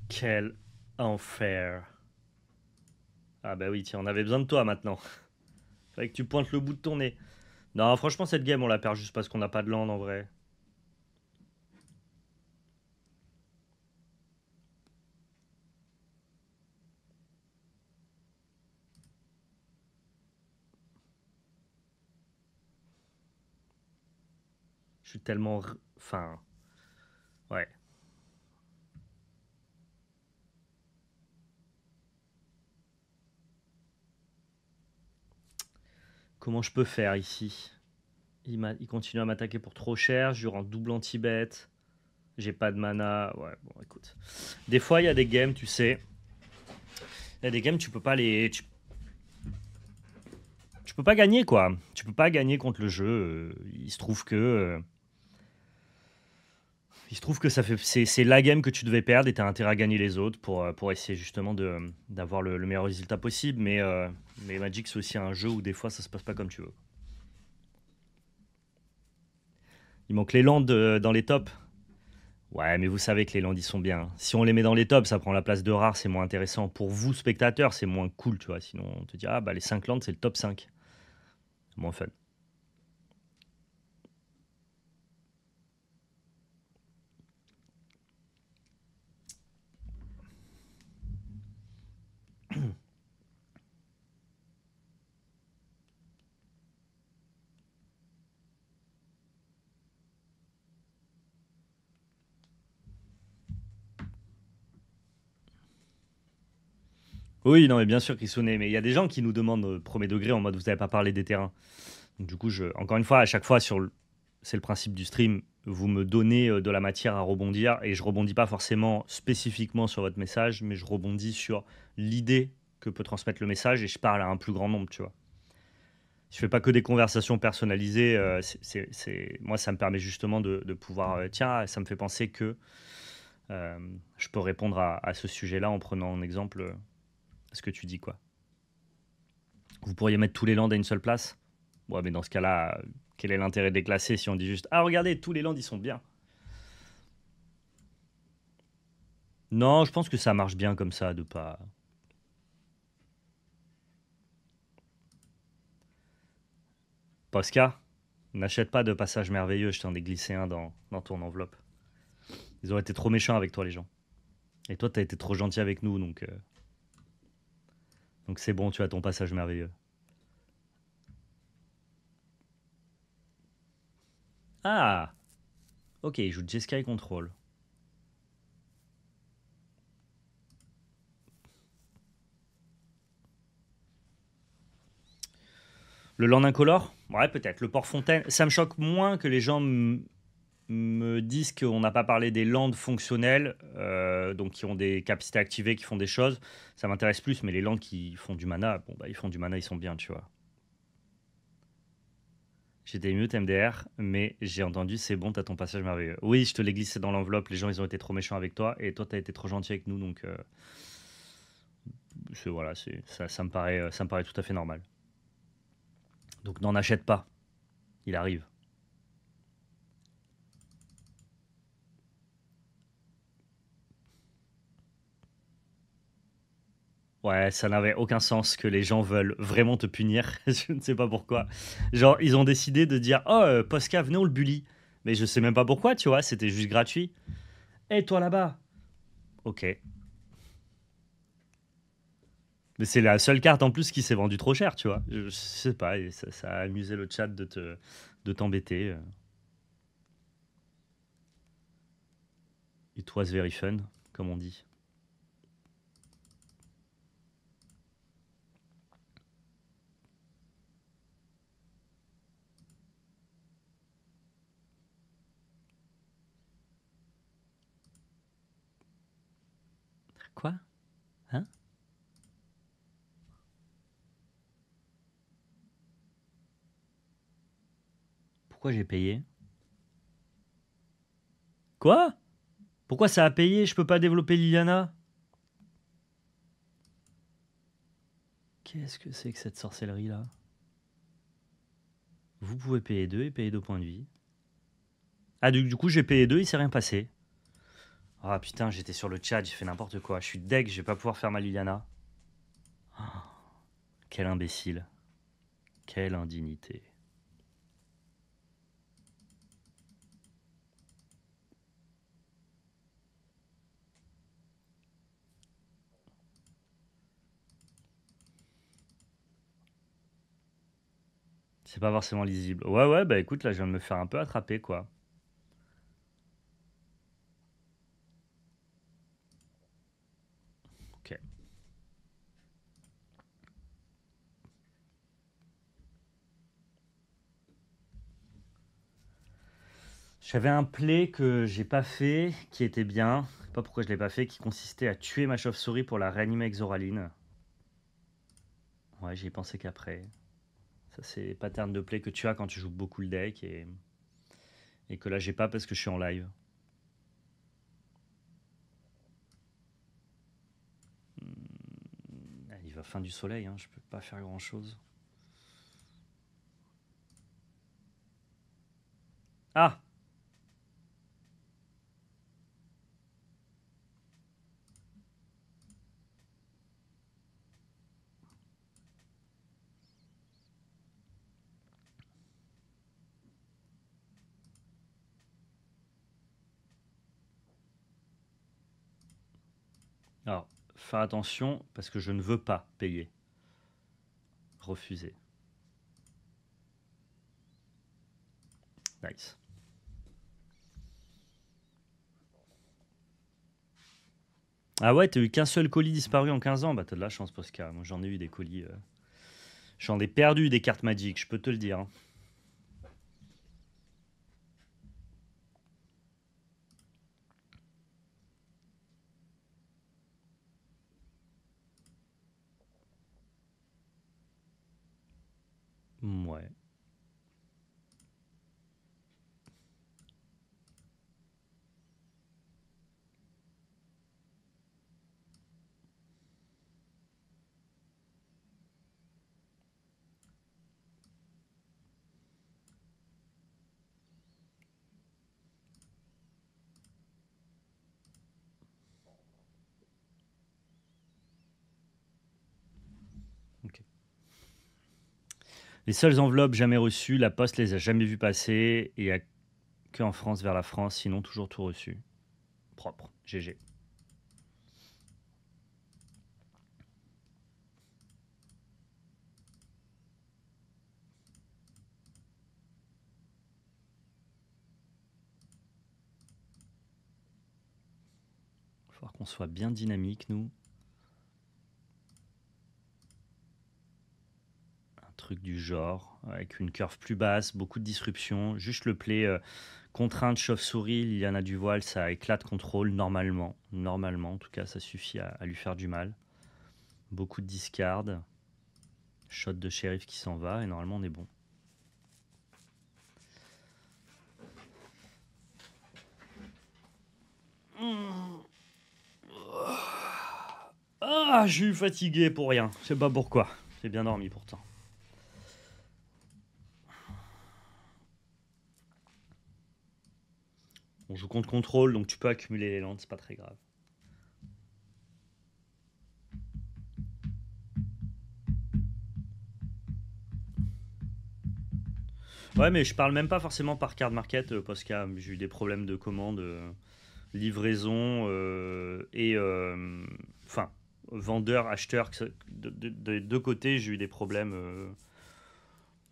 Quel enfer. Ah bah oui, tiens, on avait besoin de toi maintenant. Fallait que tu pointes le bout de ton nez. Non, franchement, cette game, on la perd juste parce qu'on n'a pas de land en vrai. Je suis tellement... Enfin... Ouais. Comment je peux faire ici? Il continue à m'attaquer pour trop cher. Je lui rends double anti-bet. J'ai pas de mana. Ouais, bon, écoute. Des fois, il y a des games, tu sais. Il y a des games, tu peux pas les... Tu peux pas gagner, quoi. Tu peux pas gagner contre le jeu. Il se trouve que... Il se trouve que c'est la game que tu devais perdre et tu as intérêt à gagner les autres pour essayer justement d'avoir le meilleur résultat possible. Mais Magic, c'est aussi un jeu où des fois, ça se passe pas comme tu veux. Il manque les lands dans les tops. Ouais, mais vous savez que les lands, ils sont bien. Si on les met dans les tops, ça prend la place de rares, c'est moins intéressant. Pour vous, spectateurs, c'est moins cool, tu vois. Sinon, on te dit, ah bah les 5 lands, c'est le top 5. C'est moins fun. Oui, non, mais bien sûr, Chris, mais il y a des gens qui nous demandent premier degré en mode vous n'avez pas parlé des terrains. Donc, du coup, encore une fois, à chaque fois, c'est le principe du stream, vous me donnez de la matière à rebondir et je rebondis pas forcément spécifiquement sur votre message, mais je rebondis sur l'idée que peut transmettre le message et je parle à un plus grand nombre, tu vois. Je fais pas que des conversations personnalisées, moi, ça me permet justement de pouvoir, tiens, ça me fait penser que je peux répondre à ce sujet-là en prenant en exemple ce que tu dis, quoi. Vous pourriez mettre tous les lands à une seule place? Ouais, mais dans ce cas-là, quel est l'intérêt de les classer si on dit juste ah, regardez, tous les lands ils sont bien? Non, je pense que ça marche bien comme ça, de pas. Posca, n'achète pas de passage merveilleux, je t'en ai glissé un dans ton enveloppe. Ils auraient été trop méchants avec toi, les gens. Et toi, t'as été trop gentil avec nous, donc c'est bon, tu as ton passage merveilleux. Ah, Ok, il joue Jeskai Control. Le land incolore? Ouais, peut-être. Le Port-Fontaine. Ça me choque moins que les gens me disent qu'on n'a pas parlé des lands fonctionnels, donc qui ont des capacités activées, qui font des choses. Ça m'intéresse plus, mais les lands qui font du mana, bon, bah, ils font du mana, ils sont bien, tu vois. J'étais mute MDR, mais j'ai entendu c'est bon, t'as ton passage merveilleux. Oui, je te l'ai glissé dans l'enveloppe, les gens ils ont été trop méchants avec toi, et toi t'as été trop gentil avec nous, donc voilà, ça me paraît tout à fait normal. Donc n'en achète pas, il arrive. Ouais, ça n'avait aucun sens que les gens veulent vraiment te punir. Je ne sais pas pourquoi. Genre, ils ont décidé de dire oh, Posca, venez, on le bully. Mais je sais même pas pourquoi, tu vois, c'était juste gratuit. Et toi là-bas. Ok. Mais c'est la seule carte en plus qui s'est vendue trop cher, tu vois. Je sais pas, et ça a amusé le chat de t'embêter. It was very fun, comme on dit. Quoi? Hein? Pourquoi j'ai payé? Quoi? Pourquoi ça a payé? Je peux pas développer Liliana? Qu'est-ce que c'est que cette sorcellerie là? Vous pouvez payer 2 et payer 2 points de vie. Ah, du coup, j'ai payé 2, il s'est rien passé. Ah putain, j'étais sur le chat, j'ai fait n'importe quoi. Je suis deg, je vais pas pouvoir faire ma Liliana. Ah, quel imbécile. Quelle indignité. C'est pas forcément lisible. Ouais, ouais, bah écoute, là, je viens de me faire un peu attraper, quoi. Ok. J'avais un play que j'ai pas fait, qui était bien. Je sais pas pourquoi je l'ai pas fait, qui consistait à tuer ma chauve-souris pour la réanimer avec Zoraline. Ouais, j'y ai pensé qu'après. Ça, c'est les patterns de play que tu as quand tu joues beaucoup le deck et que là, j'ai pas parce que je suis en live. Il va fin du soleil, hein, je peux pas faire grand chose. Ah! Alors, faire attention parce que je ne veux pas payer. Refuser. Nice. Ah ouais, t'as eu qu'un seul colis disparu en 15 ans? Bah t'as de la chance, Posca. Moi j'en ai eu des colis. J'en ai perdu des cartes Magic, je peux te le dire, hein. Ouais. Ok. Les seules enveloppes jamais reçues, la poste les a jamais vues passer et il n'y a que en France vers la France, sinon toujours tout reçu. Propre. GG. va falloir qu'on soit bien dynamique, nous. Un truc du genre, avec une curve plus basse, beaucoup de disruption. Juste le play contrainte chauve-souris, Liliana Duvoile, ça éclate contrôle normalement. Normalement, en tout cas, ça suffit à lui faire du mal. Beaucoup de discard. Shot de shérif qui s'en va, et normalement, on est bon. Ah, je suis fatigué pour rien. Je sais pas pourquoi. J'ai bien dormi pourtant. On joue contre contrôle, donc tu peux accumuler les landes, c'est pas très grave. Ouais, mais je parle même pas forcément par card market, parce que j'ai eu des problèmes de commande, livraison et. Enfin, vendeur, acheteur, de deux côtés, j'ai eu des problèmes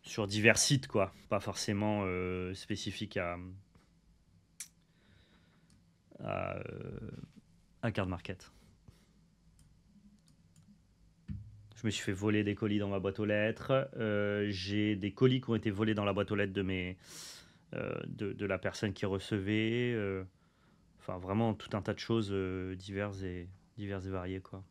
sur divers sites, quoi. Pas forcément spécifiques à, à card market. Je me suis fait voler des colis dans ma boîte aux lettres. J'ai des colis qui ont été volés dans la boîte aux lettres de la personne qui recevait. Enfin, vraiment tout un tas de choses diverses et variées, quoi.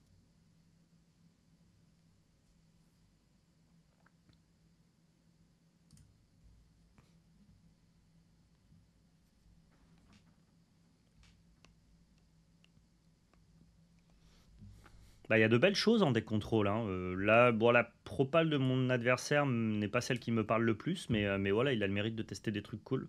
Bah, il y a de belles choses en deck contrôle, hein. Là, bon, la propale de mon adversaire n'est pas celle qui me parle le plus, mais voilà, il a le mérite de tester des trucs cool.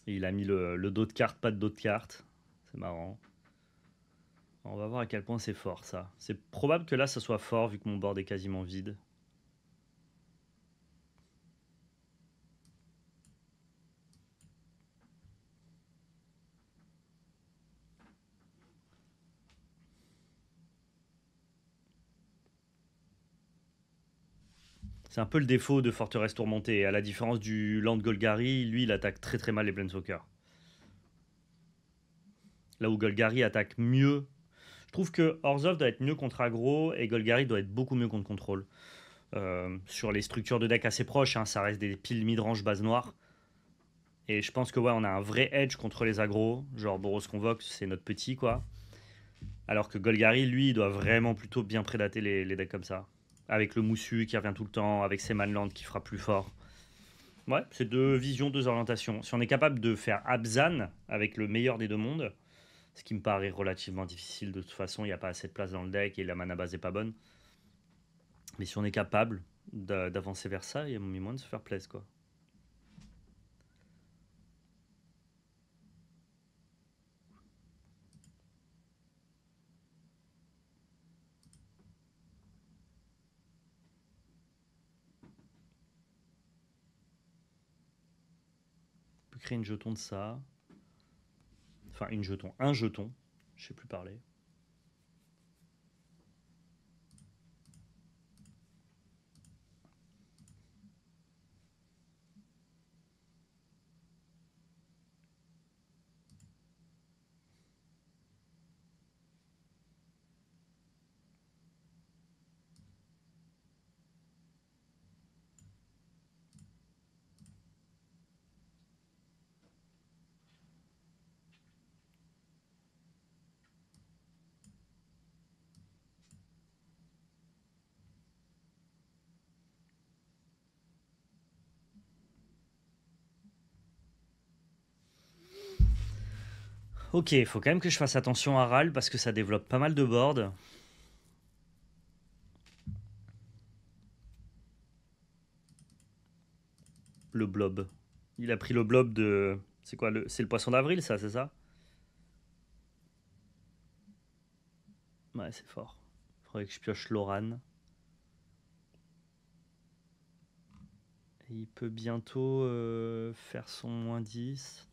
Et il a mis le dos de carte, pas de dos de carte. C'est marrant. On va voir à quel point c'est fort, ça. C'est probable que là, ça soit fort, vu que mon board est quasiment vide. C'est un peu le défaut de Forteresse Tourmentée. À la différence du Land Golgari, lui, il attaque très très mal les Planeswalkers. Là où Golgari attaque mieux. Je trouve que Orzhov doit être mieux contre aggro et Golgari doit être beaucoup mieux contre contrôle. Sur les structures de deck assez proches, hein, ça reste des piles mid-range base noire. Et je pense que ouais, on a un vrai edge contre les aggros. Genre Boros Convoque, c'est notre petit, quoi. Alors que Golgari, lui, il doit vraiment plutôt bien prédater les decks comme ça. Avec le moussu qui revient tout le temps, avec ses manlands qui frappe plus fort. Ouais, c'est deux visions, deux orientations. Si on est capable de faire Abzan avec le meilleur des deux mondes, ce qui me paraît relativement difficile de toute façon, il n'y a pas assez de place dans le deck et la mana base est pas bonne. Mais si on est capable d'avancer vers ça, il y a moyen de se faire plaisir, quoi. On peut créer une jeton de ça. Enfin, un jeton. Je sais plus parler. Ok, il faut quand même que je fasse attention à RAL parce que ça développe pas mal de boards. Le blob. Il a pris le blob de... C'est quoi le... C'est le poisson d'avril, ça, c'est ça? Ouais, c'est fort. Faudrait que je pioche Loran. Et il peut bientôt faire son -10.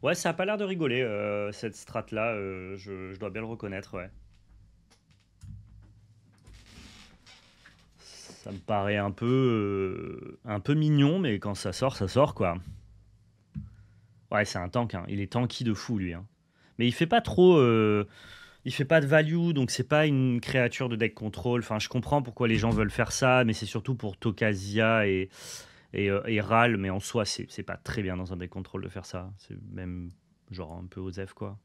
Ouais, ça a pas l'air de rigoler, cette strat-là, je dois bien le reconnaître, ouais. Ça me paraît un peu mignon, mais quand ça sort, quoi. Ouais, c'est un tank, hein. Il est tanky de fou, lui, hein. Mais il fait pas trop... il fait pas de value, donc c'est pas une créature de deck control. Enfin, je comprends pourquoi les gens veulent faire ça, mais c'est surtout pour Tokasia et Ral, mais en soi, c'est pas très bien dans un deck control de faire ça. C'est même genre un peu osef, quoi.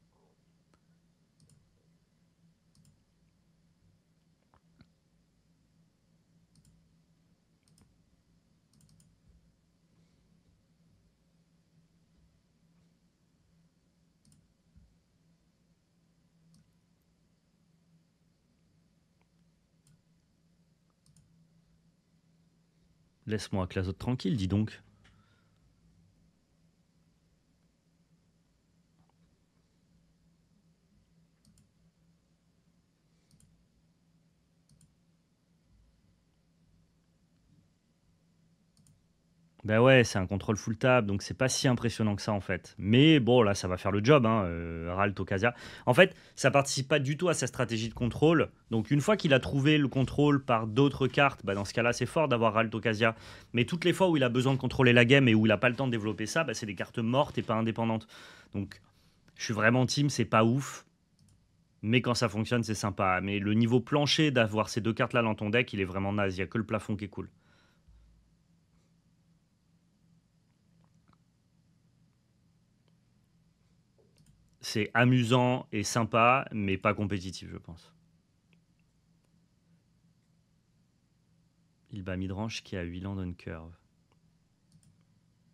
Laisse-moi Clazote tranquille, dis donc. Ben ouais, c'est un contrôle full table, donc c'est pas si impressionnant que ça en fait. Mais bon, là, ça va faire le job, hein, Ral Tokasia. En fait, ça participe pas du tout à sa stratégie de contrôle. Donc une fois qu'il a trouvé le contrôle par d'autres cartes, bah, dans ce cas-là, c'est fort d'avoir Ral Tokasia. Mais toutes les fois où il a besoin de contrôler la game et où il a pas le temps de développer ça, bah, c'est des cartes mortes et pas indépendantes. Donc je suis vraiment team, c'est pas ouf. Mais quand ça fonctionne, c'est sympa. Mais le niveau plancher d'avoir ces deux cartes-là dans ton deck, il est vraiment naze. Il y a que le plafond qui est cool. C'est amusant et sympa, mais pas compétitif, je pense. Il bat midrange qui a 8 land on curve.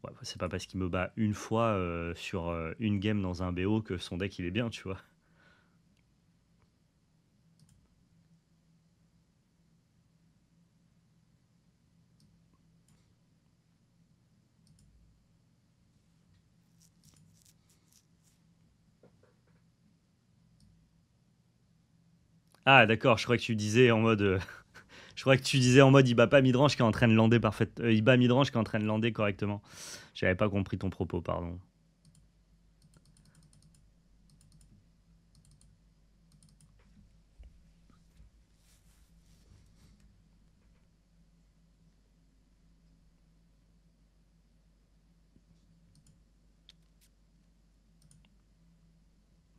Ouais, bah, c'est pas parce qu'il me bat une fois sur une game dans un BO que son deck il est bien, tu vois. Ah d'accord, je crois que tu disais en mode... je crois que tu disais en mode il bat pas midrange qui est en train de lander il bat midrange qui est en train de lander correctement. J'avais pas compris ton propos, pardon.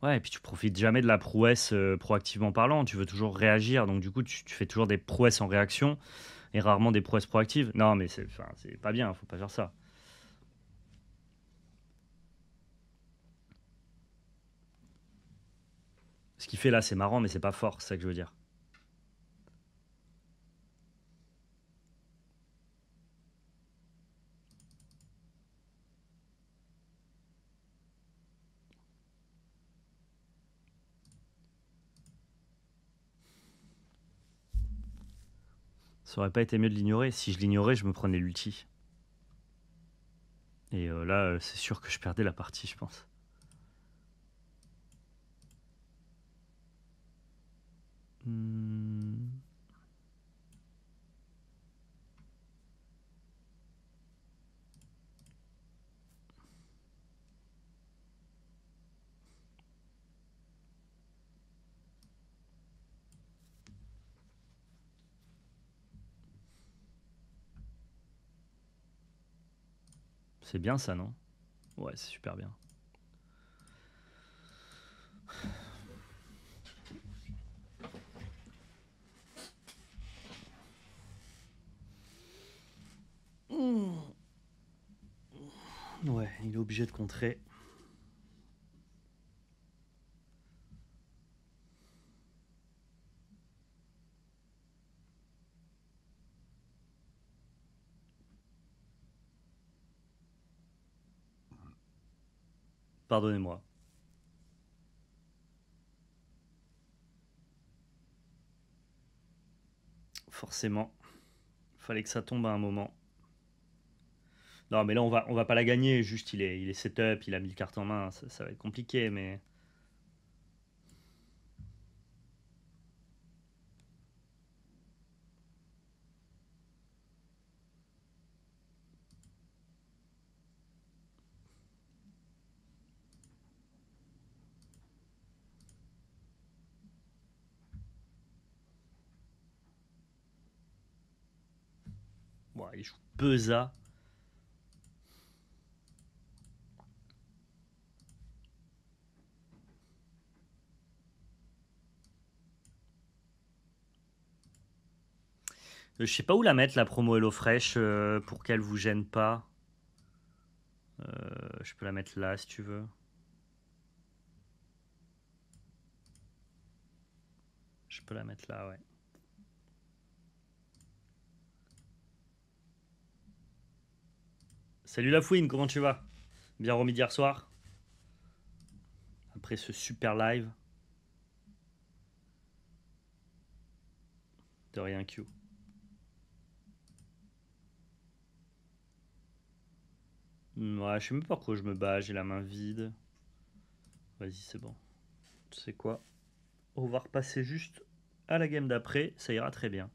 Ouais, et puis tu profites jamais de la prouesse proactivement parlant, tu veux toujours réagir, donc du coup tu fais toujours des prouesses en réaction et rarement des prouesses proactives. Non mais c'est enfin, c'est pas bien, faut pas faire ça. Ce qu'il fait là c'est marrant mais c'est pas fort, c'est ça que je veux dire. Ça aurait pas été mieux de l'ignorer. Si je l'ignorais, je me prenais l'ulti. Et là, c'est sûr que je perdais la partie, je pense. Hmm. C'est bien ça, non? Ouais, c'est super bien. Ouais, il est obligé de contrer. Pardonnez-moi. Forcément. Fallait que ça tombe à un moment. Non, mais là, on va pas la gagner. Juste, il est setup, il a mis le carte en main. Ça va être compliqué, mais. Bon, il joue Pesa. Je sais pas où la mettre, la promo HelloFresh, pour qu'elle vous gêne pas. Je peux la mettre là, si tu veux. Je peux la mettre là, ouais. Salut la fouine, comment tu vas? Bien remis d'hier soir? Après ce super live. De rien, Q. Ouais, je sais même pas pourquoi je me bats, j'ai la main vide. Vas-y, c'est bon. Tu sais quoi? On va repasser juste à la game d'après, ça ira très bien.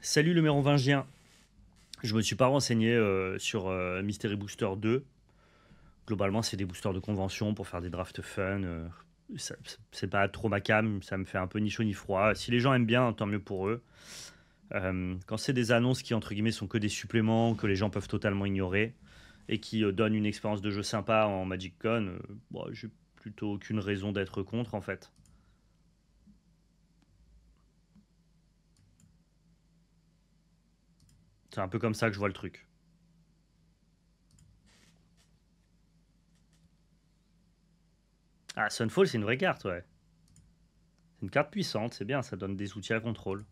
Salut le mérovingien. Je me suis pas renseigné sur Mystery Booster 2. Globalement, c'est des boosters de convention pour faire des drafts fun. C'est pas trop ma cam, ça me fait un peu ni chaud ni froid. Si les gens aiment bien, tant mieux pour eux. Quand c'est des annonces qui, entre guillemets, sont que des suppléments, que les gens peuvent totalement ignorer, et qui donnent une expérience de jeu sympa en Magic Con, bon, j'ai plutôt aucune raison d'être contre, en fait. C'est un peu comme ça que je vois le truc. Ah, Sunfall, c'est une vraie carte, ouais. C'est une carte puissante, c'est bien, ça donne des outils à contrôle.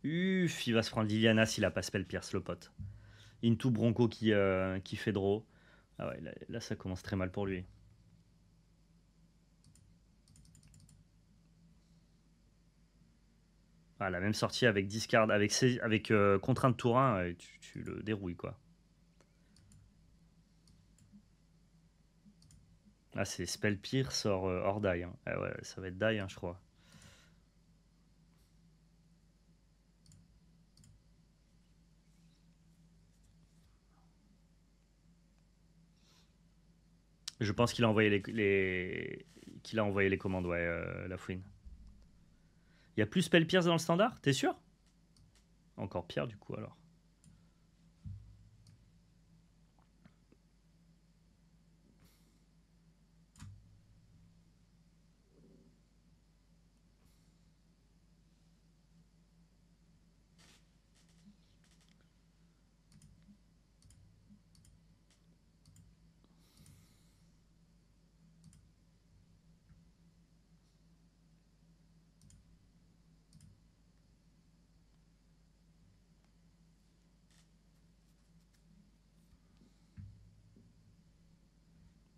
Uff, il va se prendre Liliana s'il a pas Spell Pierce, le pote. Into Bronco qui fait draw. Ah ouais, là, ça commence très mal pour lui. Ah, la même sortie avec discard, avec contrainte tour 1, tu le dérouilles quoi. Ah, c'est Spell Pierce hors die, hein. Ah ouais, ça va être die, hein, je crois. Je pense qu'il a envoyé qu'il a envoyé les commandes, ouais, la fouine. Il y a plus Spell Pierce dans le standard, t'es sûr? Encore pire du coup alors.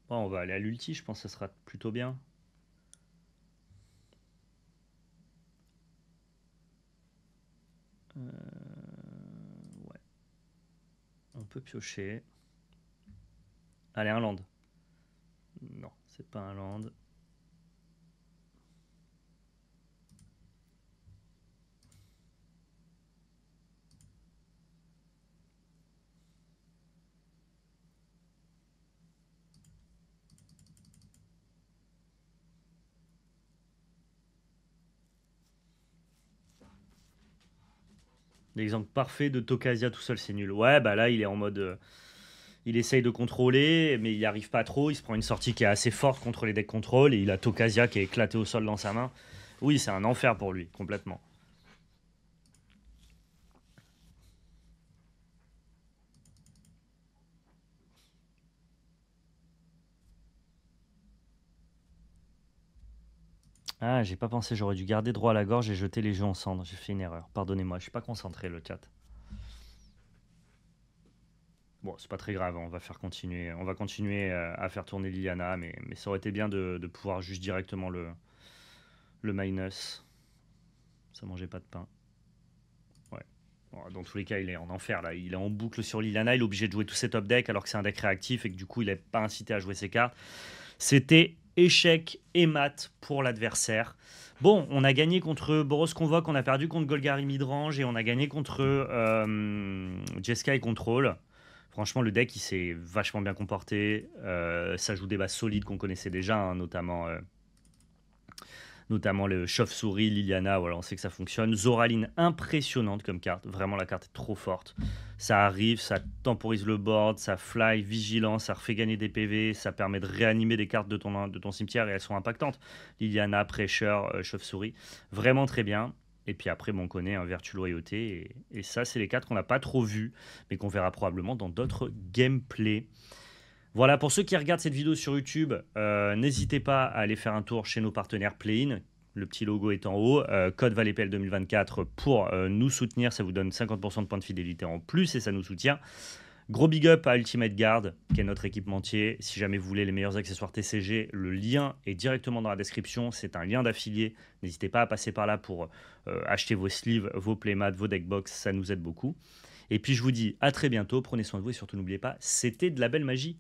Bon, on va aller à l'ulti, je pense que ça sera plutôt bien. Ouais, on peut piocher. Allez, un land. Non, c'est pas un land. L'exemple parfait de Tokasia tout seul, c'est nul. Ouais, bah là, il est en mode. Il essaye de contrôler, mais il n'y arrive pas trop. Il se prend une sortie qui est assez forte contre les decks contrôle et il a Tokasia qui est éclaté au sol dans sa main. Oui, c'est un enfer pour lui, complètement. Ah, j'ai pas pensé, j'aurais dû garder droit à la gorge et jeter les jeux en cendres. J'ai fait une erreur. Pardonnez-moi, je suis pas concentré, le chat. Bon, c'est pas très grave, on va faire continuer. On va continuer à faire tourner Liliana, mais ça aurait été bien de pouvoir juste directement le minus. Ça mangeait pas de pain. Ouais. Bon, dans tous les cas, il est en enfer là. Il est en boucle sur Liliana. Il est obligé de jouer tous ses top decks alors que c'est un deck réactif et que du coup, il n'est pas incité à jouer ses cartes. C'était échec et mat pour l'adversaire. Bon, on a gagné contre Boros Convoque, on a perdu contre Golgari Midrange et on a gagné contre Jeskai Control. Franchement, le deck, il s'est vachement bien comporté. Ça joue des bases solides qu'on connaissait déjà, hein, notamment le chauve-souris, Liliana, voilà, on sait que ça fonctionne. Zoraline, impressionnante comme carte, vraiment la carte est trop forte. Ça arrive, ça temporise le board, ça fly, vigilance, ça refait gagner des PV, ça permet de réanimer des cartes de ton cimetière et elles sont impactantes. Liliana, prêcheur, chauve-souris, vraiment très bien. Et puis après, bon, on connaît un Vertu Loyauté, et ça, c'est les cartes qu'on n'a pas trop vues, mais qu'on verra probablement dans d'autres gameplays. Voilà, pour ceux qui regardent cette vidéo sur YouTube, n'hésitez pas à aller faire un tour chez nos partenaires Play-in. Le petit logo est en haut. Code VALEPL 2024 pour nous soutenir. Ça vous donne 50% de points de fidélité en plus et ça nous soutient. Gros big up à Ultimate Guard, qui est notre équipementier. Si jamais vous voulez les meilleurs accessoires TCG, le lien est directement dans la description. C'est un lien d'affilié. N'hésitez pas à passer par là pour acheter vos sleeves, vos playmats, vos deckbox. Ça nous aide beaucoup. Et puis je vous dis à très bientôt. Prenez soin de vous et surtout n'oubliez pas, c'était de la belle magie.